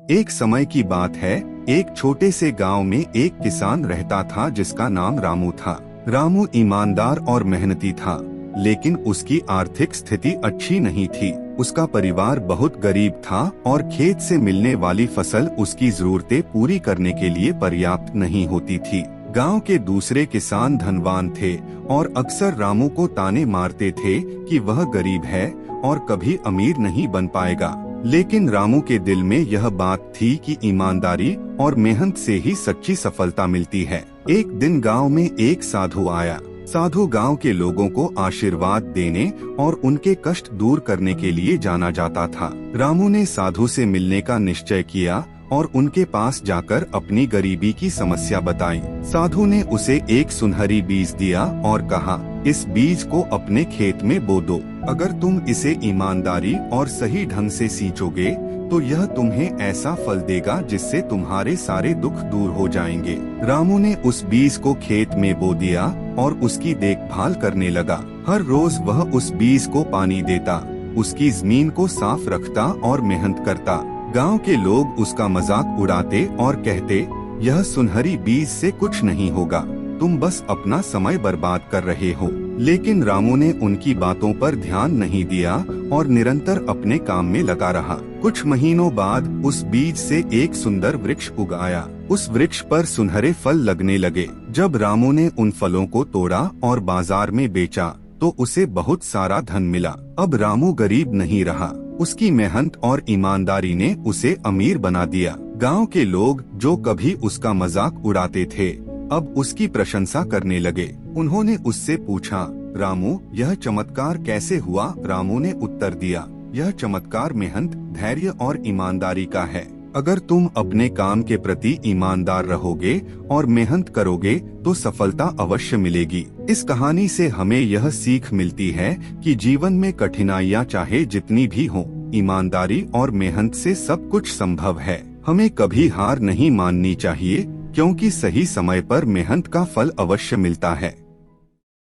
एक समय की बात है, एक छोटे से गांव में एक किसान रहता था जिसका नाम रामू था। रामू ईमानदार और मेहनती था, लेकिन उसकी आर्थिक स्थिति अच्छी नहीं थी। उसका परिवार बहुत गरीब था और खेत से मिलने वाली फसल उसकी जरूरतें पूरी करने के लिए पर्याप्त नहीं होती थी। गांव के दूसरे किसान धनवान थे और अक्सर रामू को ताने मारते थे कि वह गरीब है और कभी अमीर नहीं बन पाएगा। लेकिन रामू के दिल में यह बात थी कि ईमानदारी और मेहनत से ही सच्ची सफलता मिलती है। एक दिन गांव में एक साधु आया। साधु गांव के लोगों को आशीर्वाद देने और उनके कष्ट दूर करने के लिए जाना जाता था। रामू ने साधु से मिलने का निश्चय किया और उनके पास जाकर अपनी गरीबी की समस्या बताई। साधु ने उसे एक सुनहरी बीज दिया और कहा, इस बीज को अपने खेत में बो दो। अगर तुम इसे ईमानदारी और सही ढंग से सींचोगे तो यह तुम्हें ऐसा फल देगा जिससे तुम्हारे सारे दुख दूर हो जाएंगे। रामू ने उस बीज को खेत में बो दिया और उसकी देखभाल करने लगा। हर रोज वह उस बीज को पानी देता, उसकी जमीन को साफ रखता और मेहनत करता। गांव के लोग उसका मजाक उड़ाते और कहते, यह सुनहरी बीज से कुछ नहीं होगा, तुम बस अपना समय बर्बाद कर रहे हो। लेकिन रामू ने उनकी बातों पर ध्यान नहीं दिया और निरंतर अपने काम में लगा रहा। कुछ महीनों बाद उस बीज से एक सुंदर वृक्ष उग आया। उस वृक्ष पर सुनहरे फल लगने लगे। जब रामू ने उन फलों को तोड़ा और बाजार में बेचा तो उसे बहुत सारा धन मिला। अब रामू गरीब नहीं रहा, उसकी मेहनत और ईमानदारी ने उसे अमीर बना दिया। गांव के लोग जो कभी उसका मजाक उड़ाते थे, अब उसकी प्रशंसा करने लगे। उन्होंने उससे पूछा, रामू, यह चमत्कार कैसे हुआ? रामू ने उत्तर दिया, यह चमत्कार मेहनत, धैर्य और ईमानदारी का है। अगर तुम अपने काम के प्रति ईमानदार रहोगे और मेहनत करोगे तो सफलता अवश्य मिलेगी। इस कहानी से हमें यह सीख मिलती है कि जीवन में कठिनाइयाँ चाहे जितनी भी हों, ईमानदारी और मेहनत से सब कुछ संभव है। हमें कभी हार नहीं माननी चाहिए, क्योंकि सही समय पर मेहनत का फल अवश्य मिलता है।